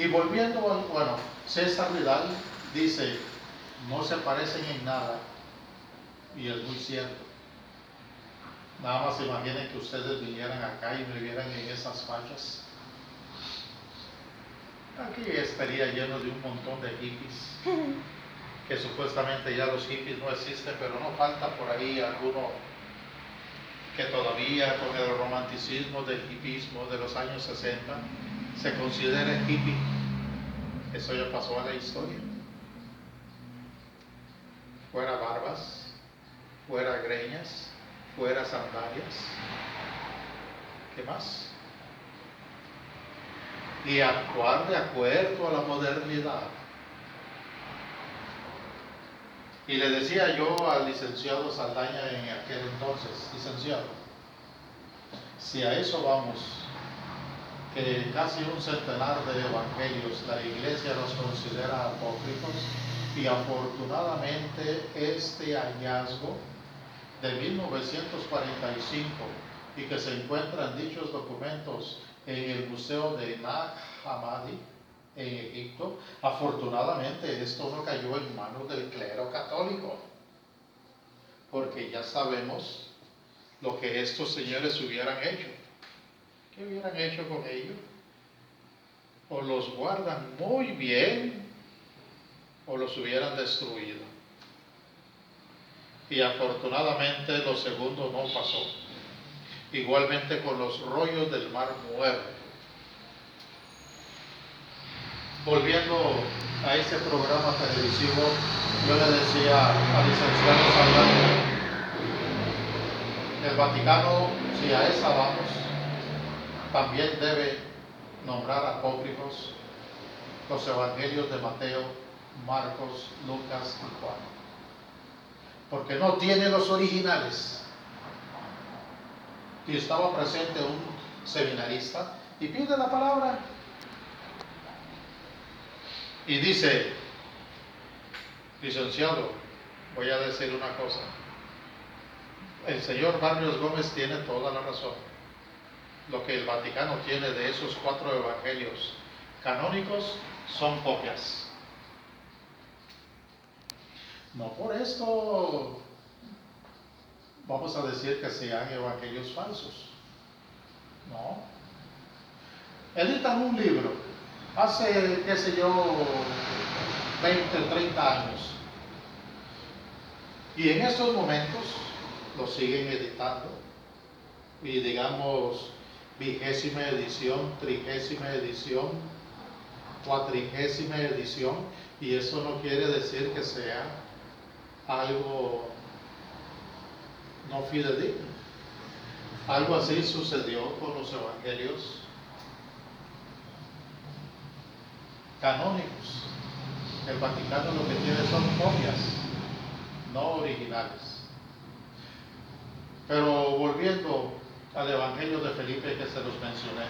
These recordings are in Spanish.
Y volviendo al, bueno, César Vidal dice, no se parecen en nada, y es muy cierto. Nada más imaginen que ustedes vinieran acá y me vieran en esas fachas. Aquí estaría lleno de un montón de hippies, que supuestamente ya los hippies no existen, pero no falta por ahí alguno que todavía con el romanticismo del hippismo de los años 60 se considera hippie. Eso ya pasó a la historia. Fuera barbas, fuera greñas, fuera sandalias. ¿Qué más? Y actuar de acuerdo a la modernidad. Y le decía yo al licenciado Saldaña en aquel entonces, licenciado, si a eso vamos, que casi un centenar de evangelios la iglesia los considera apócrifos, y afortunadamente este hallazgo de 1945 y que se encuentran dichos documentos en el Museo de Nag Hammadi en Egipto, afortunadamente esto no cayó en manos del clero católico, porque ya sabemos lo que estos señores hubieran hecho. ¿Qué hubieran hecho con ellos? O los guardan muy bien o los hubieran destruido. Y afortunadamente lo segundo no pasó. Igualmente con los rollos del Mar Muerto. Volviendo a ese programa televisivo, yo le decía al licenciado Saldaña, el Vaticano, si a esa vamos, también debe nombrar apócrifos los evangelios de Mateo, Marcos, Lucas y Juan, porque no tiene los originales. Y estaba presente un seminarista y pide la palabra y dice, licenciado, voy a decir una cosa, el señor Barrios Gómez tiene toda la razón. Lo que el Vaticano tiene de esos 4 evangelios canónicos son copias. No por esto vamos a decir que sean evangelios falsos. No. Editan un libro hace, qué sé yo, 20, 30 años. Y en estos momentos lo siguen editando. Y digamos, 20ª edición, 30ª edición, 40ª edición. Y eso no quiere decir que sea algo no fidedigno. Algo así sucedió con los evangelios canónicos. El Vaticano lo que tiene son copias, no originales. Pero volviendo al Evangelio de Felipe que se los mencioné,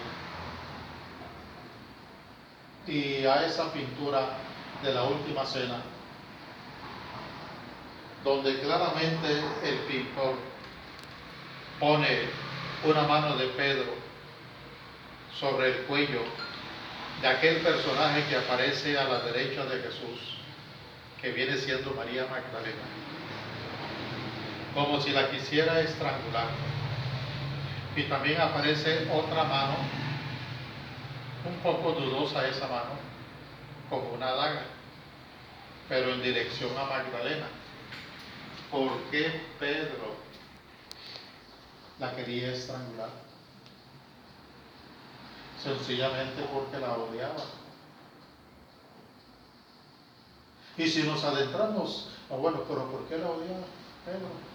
y a esa pintura de la Última Cena, donde claramente el pintor pone una mano de Pedro sobre el cuello de aquel personaje que aparece a la derecha de Jesús, que viene siendo María Magdalena, como si la quisiera estrangular. Y también aparece otra mano, un poco dudosa esa mano, como una daga, pero en dirección a Magdalena. ¿Por qué Pedro la quería estrangular? Sencillamente porque la odiaba. Y si nos adentramos, bueno, pero ¿por qué la odiaba Pedro?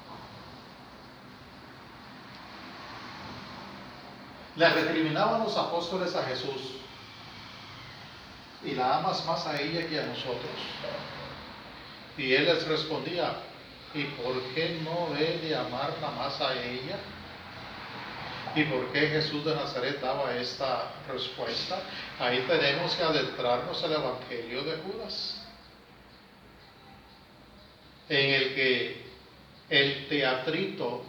Le recriminaban los apóstoles a Jesús, y la amas más a ella que a nosotros. Y él les respondía, ¿y por qué no he de amarla más a ella? ¿Y por qué Jesús de Nazaret daba esta respuesta? Ahí tenemos que adentrarnos al Evangelio de Judas, en el que el teatrito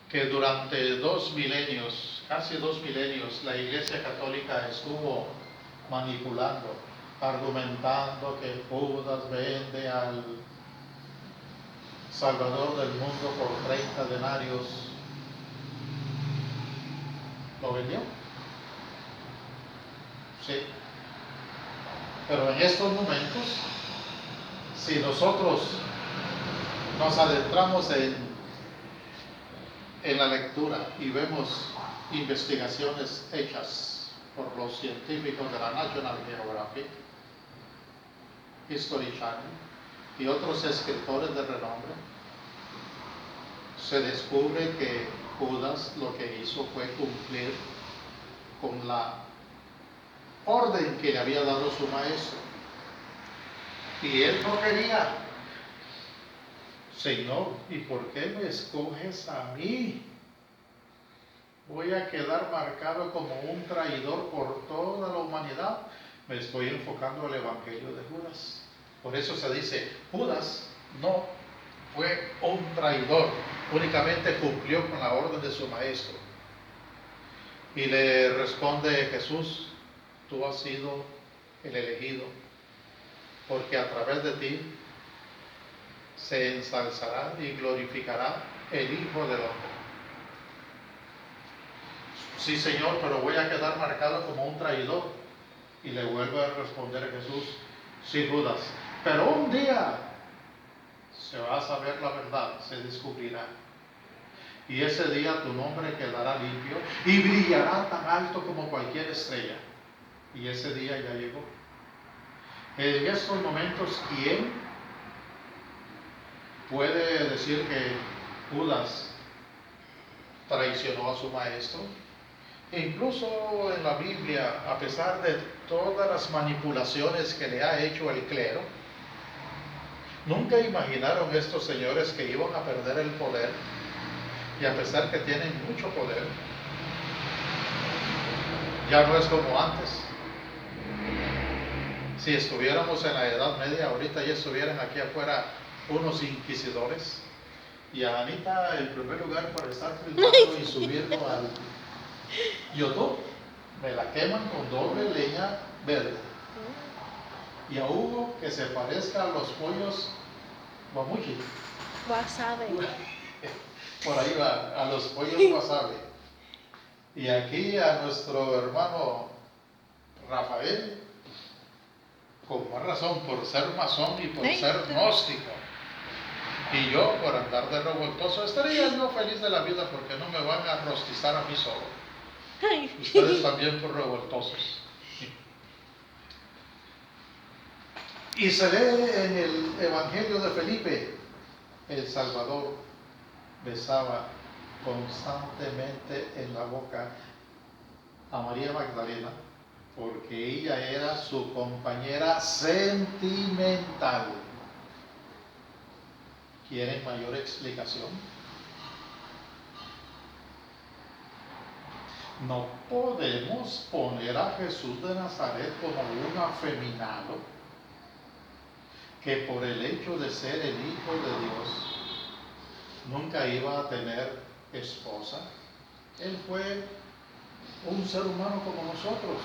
que durante 2 milenios, casi 2 milenios, la Iglesia Católica estuvo manipulando, argumentando que Judas vende al Salvador del mundo por 30 denarios. ¿Lo vendió? Sí. Pero en estos momentos, si nosotros nos adentramos en la lectura y vemos investigaciones hechas por los científicos de la National Geographic, History Channel y otros escritores de renombre, se descubre que Judas lo que hizo fue cumplir con la orden que le había dado su maestro. Y él no quería. Señor, ¿y por qué me escoges a mí? Voy a quedar marcado como un traidor por toda la humanidad. Me estoy enfocando al evangelio de Judas. Por eso se dice, Judas no fue un traidor, únicamente cumplió con la orden de su maestro. Y le responde Jesús, tú has sido el elegido, porque a través de ti se ensalzará y glorificará el Hijo del Hombre. Sí, Señor, pero voy a quedar marcado como un traidor. Y le vuelve a responder a Jesús, sí, Judas, pero un día se va a saber la verdad, se descubrirá. Y ese día tu nombre quedará limpio y brillará tan alto como cualquier estrella. Y ese día ya llegó. En estos momentos, ¿quién puede decir que Judas traicionó a su maestro? Incluso en la Biblia, a pesar de todas las manipulaciones que le ha hecho el clero, nunca imaginaron estos señores que iban a perder el poder, y a pesar que tienen mucho poder, ya no es como antes. Si estuviéramos en la Edad Media, ahorita ya estuvieran aquí afuera unos inquisidores, y a Anita en primer lugar por estar filmando y subirlo al YouTube, me la queman con doble leña verde. Y a Hugo que se parezca a los pollos guamuchi. Wasabi. Por ahí va, a los pollos wasabi. Y aquí a nuestro hermano Rafael, con más razón, por ser masón y por ser gnóstico. Y yo por andar de revoltoso, estaría yo feliz de la vida porque no me van a rostizar a mí solo. Ustedes también por revoltosos. Y se lee en el Evangelio de Felipe, el Salvador besaba constantemente en la boca a María Magdalena porque ella era su compañera sentimental. ¿Quieren mayor explicación? No podemos poner a Jesús de Nazaret como un afeminado que por el hecho de ser el Hijo de Dios nunca iba a tener esposa. Él fue un ser humano como nosotros.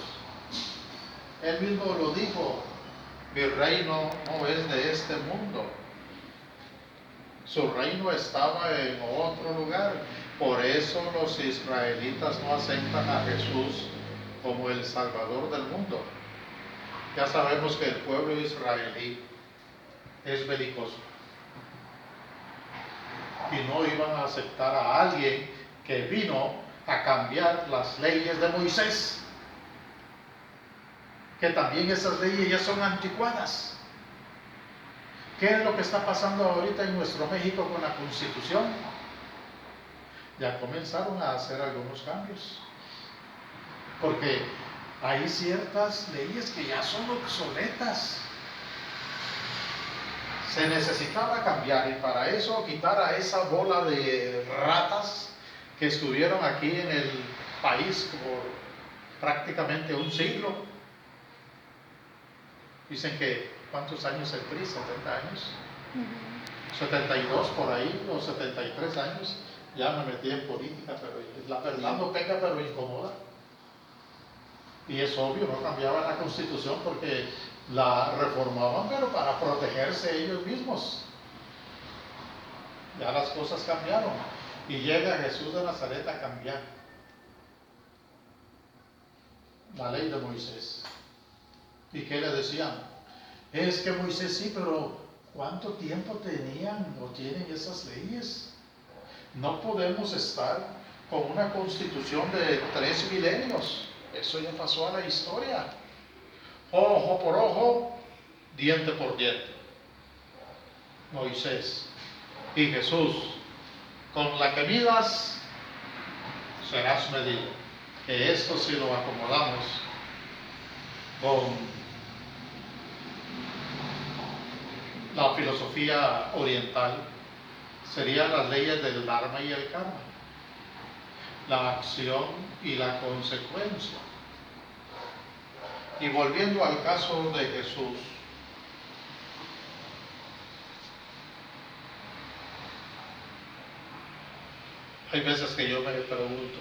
Él mismo lo dijo, mi reino no es de este mundo. Su reino estaba en otro lugar. Por eso los israelitas no aceptan a Jesús como el Salvador del mundo. Ya sabemos que el pueblo israelí es belicoso. Y no iban a aceptar a alguien que vino a cambiar las leyes de Moisés. Que también esas leyes ya son anticuadas. ¿Qué es lo que está pasando ahorita en nuestro México con la Constitución? Ya comenzaron a hacer algunos cambios. Porque hay ciertas leyes que ya son obsoletas. Se necesitaba cambiar y para eso quitar a esa bola de ratas que estuvieron aquí en el país por prácticamente un siglo. Dicen que, ¿cuántos años el PRI? 70 años. 72 por ahí, o 73 años. Ya me metí en política, pero la verdad no pega, pero incomoda. Y es obvio, no cambiaban la constitución porque la reformaban, pero para protegerse ellos mismos. Ya las cosas cambiaron. Y llega Jesús de Nazaret a cambiar la ley de Moisés. ¿Y qué le decían? Es que Moisés sí, pero ¿cuánto tiempo tenían o tienen esas leyes? No podemos estar con una constitución de 3 milenios. Eso ya pasó a la historia. Ojo por ojo, diente por diente. Moisés y Jesús, con la que midas, serás medido. Que esto si lo acomodamos con la filosofía oriental, serían las leyes del Dharma y el Karma, la acción y la consecuencia. Y volviendo al caso de Jesús, hay veces que yo me pregunto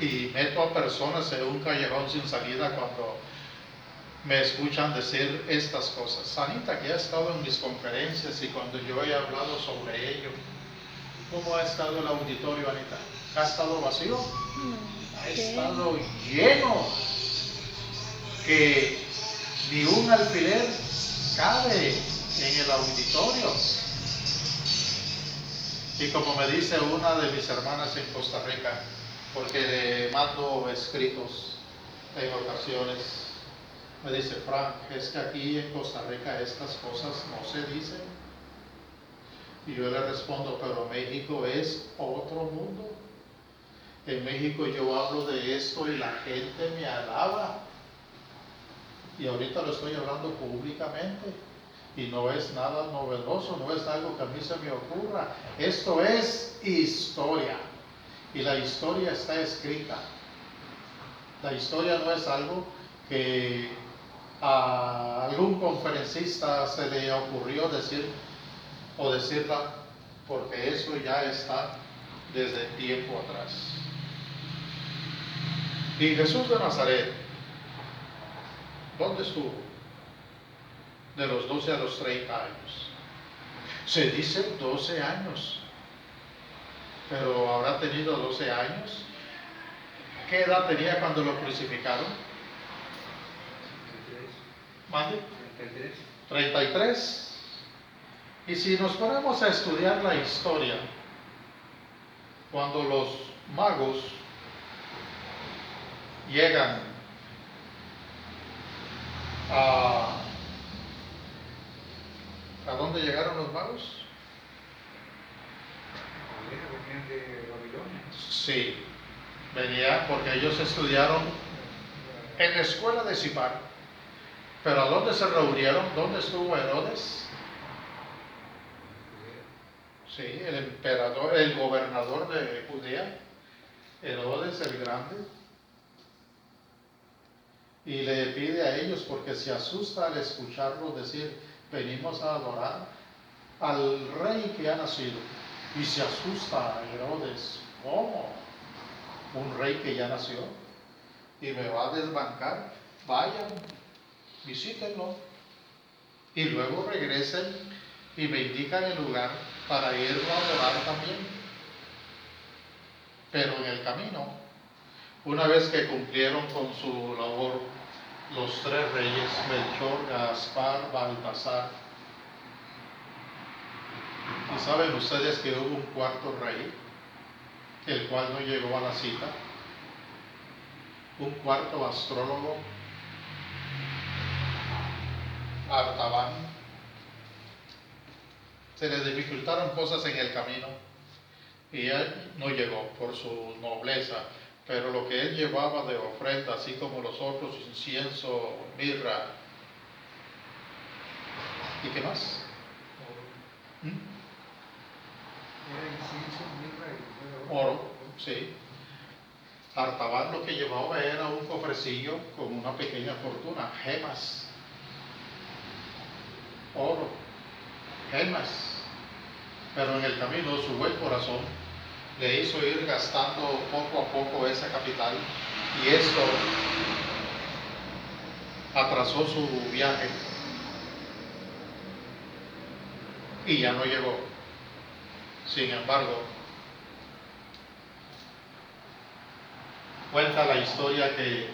y meto a personas en un callejón sin salida cuando me escuchan decir estas cosas. Anita, que ha estado en mis conferencias y cuando yo he hablado sobre ello, ¿cómo ha estado el auditorio, Anita? ¿Ha estado vacío? Ha estado lleno, que ni un alfiler cabe en el auditorio. Y como me dice una de mis hermanas en Costa Rica, porque le mando escritos en ocasiones, me dice: Frank, es que aquí en Costa Rica estas cosas no se dicen. Y yo le respondo: pero México es otro mundo. En México yo hablo de esto y la gente me alaba. Y ahorita lo estoy hablando públicamente. Y no es nada novedoso, no es algo que a mí se me ocurra. Esto es historia. Y la historia está escrita. La historia no es algo que a algún conferencista se le ocurrió decir o decirla, porque eso ya está desde tiempo atrás. Y Jesús de Nazaret, ¿dónde estuvo? De los 12 a los 30 años. Se dice 12 años, pero habrá tenido 12 años. ¿Qué edad tenía cuando lo crucificaron? 33. 33. Y si nos ponemos a estudiar la historia, cuando los magos llegan ¿a dónde llegaron los magos? Venían de Babilonia. Sí, venían porque ellos estudiaron en la escuela de Sipar. Pero ¿a dónde se reunieron? ¿Dónde estuvo Herodes? Sí, el emperador, el gobernador de Judea, Herodes el Grande. Y le pide a ellos, porque se asusta al escucharlo decir: venimos a adorar al rey que ha nacido. Y se asusta a Herodes: ¿cómo? ¿Un rey que ya nació? ¿Y me va a desbancar? Vayan, visítenlo. Y luego regresen y me indican el lugar para irlo a adorar también. Pero en el camino, una vez que cumplieron con su labor los 3 reyes, Melchor, Gaspar, Baltasar, y saben ustedes que hubo un 4º rey, el cual no llegó a la cita, un 4º astrólogo, Artaban. Se le dificultaron cosas en el camino y él no llegó por su nobleza, pero lo que él llevaba de ofrenda, así como los otros, incienso, mirra, ¿y qué más? Era incienso, mirra y Oro, sí. Artaban lo que llevaba era un cofrecillo con una pequeña fortuna, gemas, oro, gemas. Pero en el camino su buen corazón le hizo ir gastando poco a poco esa capital Y esto atrasó su viaje y ya no llegó. Sin embargo, cuenta la historia que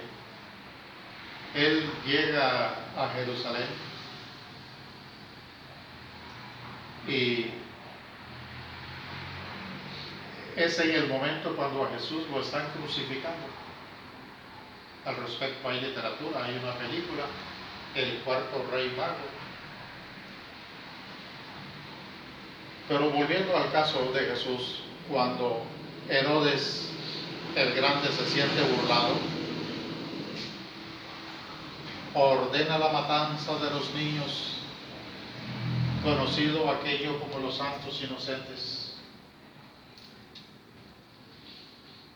él llega a Jerusalén y es en el momento cuando a Jesús lo están crucificando. Al respecto hay literatura, hay una película, El cuarto rey mago. Pero volviendo al caso de Jesús, cuando Herodes el Grande se siente burlado, ordena la matanza de los niños, conocido aquello como los santos inocentes.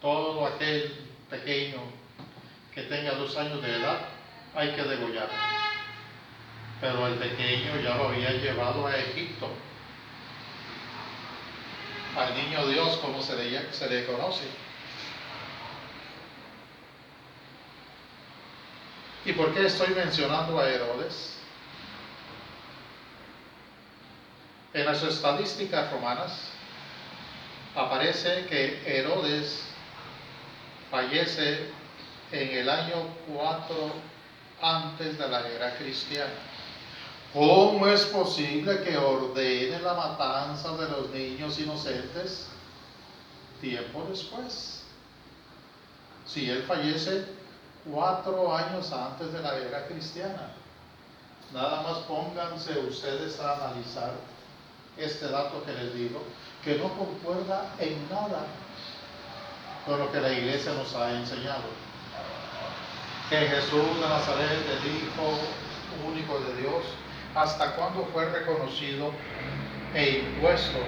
Todo aquel pequeño que tenga 2 años de edad hay que degollar. Pero el pequeño ya lo había llevado a Egipto. Al niño Dios, como se le conoce. ¿Y por qué estoy mencionando a Herodes? En las estadísticas romanas aparece que Herodes fallece en el año 4 antes de la era cristiana. ¿Cómo es posible que ordene la matanza de los niños inocentes tiempo después? Si él fallece 4 años antes de la era cristiana. Nada más pónganse ustedes a analizar este dato que les digo, que no concuerda en nada con lo que la iglesia nos ha enseñado. Que Jesús de Nazaret, el Hijo único de Dios, ¿hasta cuándo fue reconocido e impuesto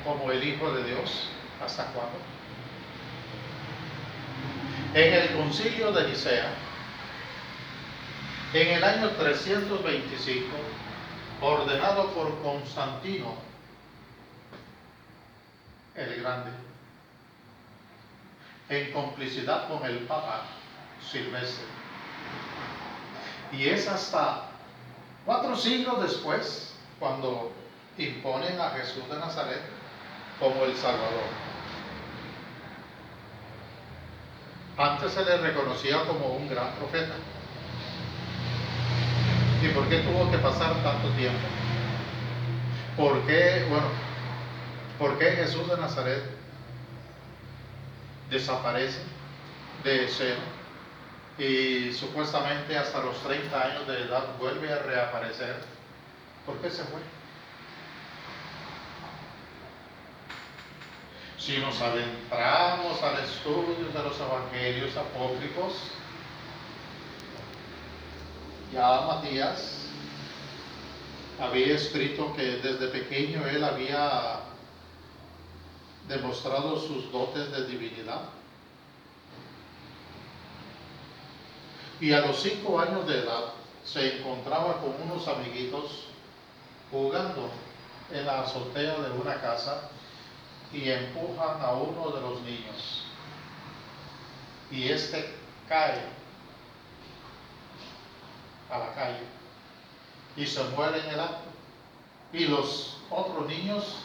como el Hijo de Dios? ¿Hasta cuándo? En el concilio de Nicea, en el año 325, ordenado por Constantino el Grande, en complicidad con el Papa Silvestre. Y es hasta 4 siglos después cuando imponen a Jesús de Nazaret como el Salvador. Antes se le reconocía como un gran profeta. ¿Y por qué tuvo que pasar tanto tiempo? ¿Por qué Jesús de Nazaret desaparece de escena y supuestamente hasta los 30 años de edad vuelve a reaparecer? ¿Por qué se fue? Si nos adentramos al estudio de los evangelios apócrifos, ya Matías había escrito que desde pequeño él había demostrado sus dotes de divinidad. Y a los 5 años de edad se encontraba con unos amiguitos jugando en la azotea de una casa y empujan a uno de los niños. Y este cae a la calle y se muere en el acto. Y los otros niños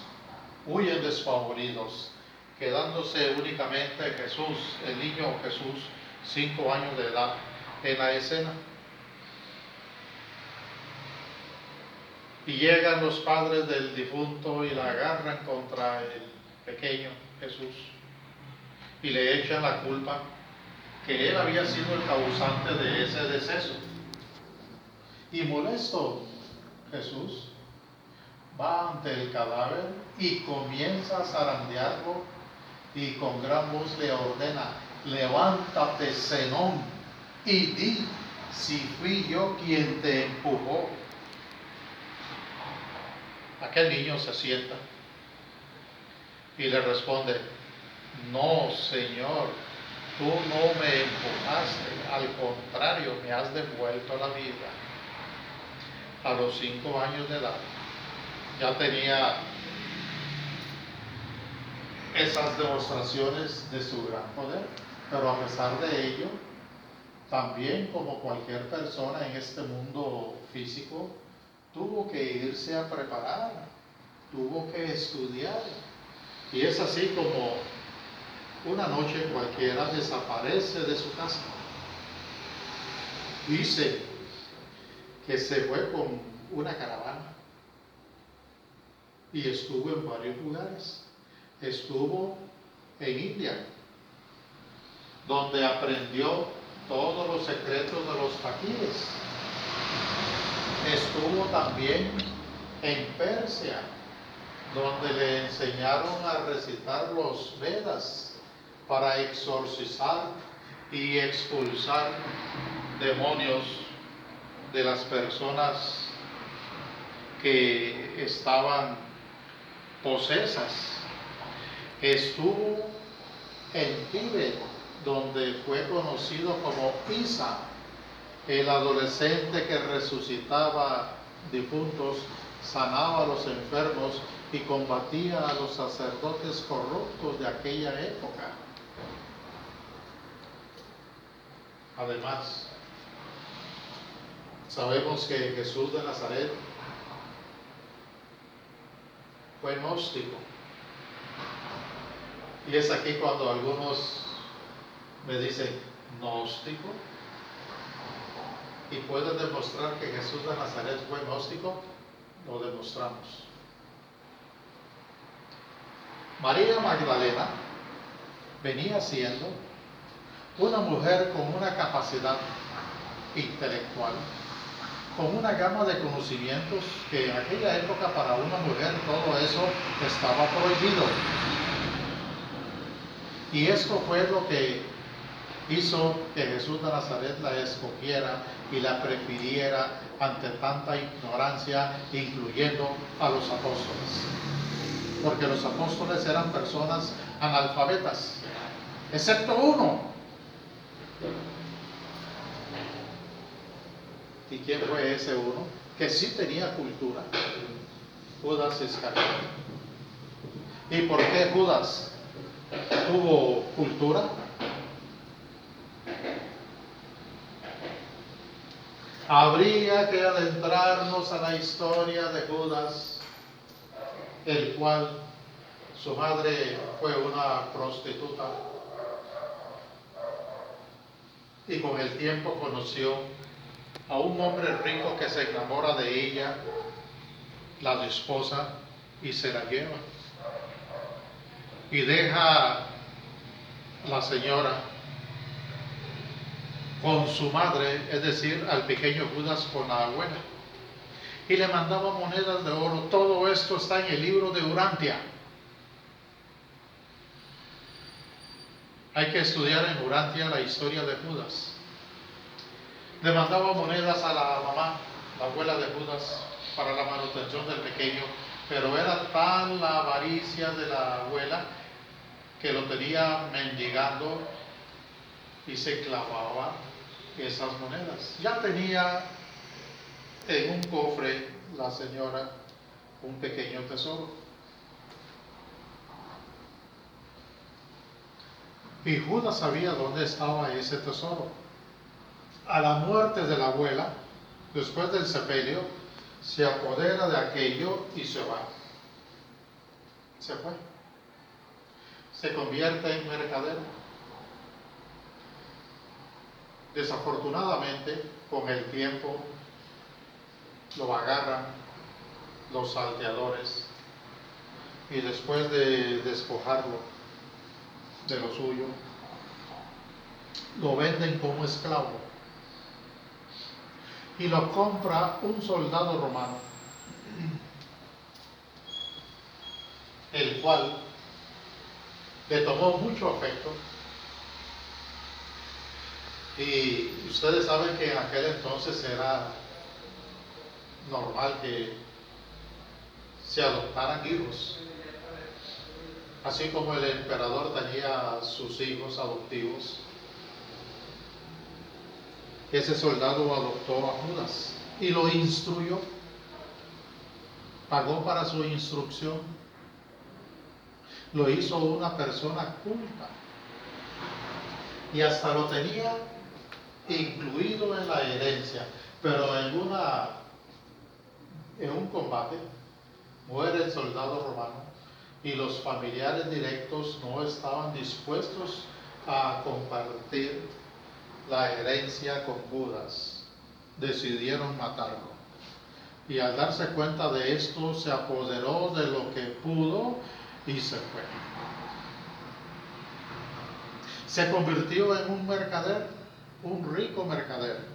huyen despavoridos, quedándose únicamente Jesús, el niño Jesús, 5 años de edad, en la escena. Y llegan los padres del difunto y la agarran contra el pequeño Jesús y le echan la culpa que él había sido el causante de ese deceso. Y molesto, Jesús va ante el cadáver y comienza a zarandearlo y con gran voz le ordena: levántate, Zenón, y di si fui yo quien te empujó. Aquel niño se sienta y le responde: no, Señor, tú no me empujaste, al contrario, me has devuelto la vida. A los 5 años de edad ya tenía esas demostraciones de su gran poder. Pero a pesar de ello, también como cualquier persona en este mundo físico, tuvo que irse a preparar, tuvo que estudiar. Y es así como una noche cualquiera desaparece de su casa. Dice que se fue con una caravana y estuvo en varios lugares. Estuvo en India, donde aprendió todos los secretos de los faquires. Estuvo también en Persia, donde le enseñaron a recitar los Vedas para exorcizar y expulsar demonios de las personas que estaban posesas. Estuvo en Tíbet, donde fue conocido como Isa, el adolescente que resucitaba difuntos, sanaba a los enfermos y combatía a los sacerdotes corruptos de aquella época. Además, sabemos que Jesús de Nazaret fue gnóstico. Y es aquí cuando algunos me dicen, ¿gnóstico? ¿Y puedes demostrar que Jesús de Nazaret fue gnóstico? Lo demostramos. María Magdalena venía siendo una mujer con una capacidad intelectual, con una gama de conocimientos que en aquella época para una mujer todo eso estaba prohibido. Y esto fue lo que hizo que Jesús de Nazaret la escogiera y la prefiriera ante tanta ignorancia, incluyendo a los apóstoles. Porque los apóstoles eran personas analfabetas, excepto uno. ¿Y quién fue ese uno? Que sí tenía cultura. Judas Iscariote. ¿Y por qué Judas tuvo cultura? Habría que adentrarnos a la historia de Judas, el cual su madre fue una prostituta y con el tiempo conoció a un hombre rico que se enamora de ella, la esposa, y se la lleva. Y deja la señora con su madre, es decir, al pequeño Judas con la abuela. Y le mandaba monedas de oro. Todo esto está en el libro de Urantia. Hay que estudiar en Urantia la historia de Judas. Le mandaba monedas a la mamá, la abuela de Judas, para la manutención del pequeño, pero era tal la avaricia de la abuela que lo tenía mendigando y se clavaba esas monedas. Ya tenía en un cofre la señora un pequeño tesoro. Y Judas sabía dónde estaba ese tesoro. A la muerte de la abuela, después del sepelio, se apodera de aquello y se va. Se fue. Se convierte en mercadero. Desafortunadamente, con el tiempo, lo agarran los salteadores y después de despojarlo de lo suyo, lo venden como esclavo y lo compra un soldado romano, el cual le tomó mucho afecto. Y ustedes saben que en aquel entonces era normal que se adoptaran hijos, así como el emperador tenía sus hijos adoptivos. Ese soldado adoptó a Judas y lo instruyó, pagó para su instrucción, lo hizo una persona culta. y hasta lo tenía incluido en la herencia, pero en un combate muere el soldado romano y los familiares directos no estaban dispuestos a compartir la herencia con Judas. Decidieron matarlo. Y al darse cuenta de esto, se apoderó de lo que pudo y se fue. Se convirtió en un mercader, un rico mercader.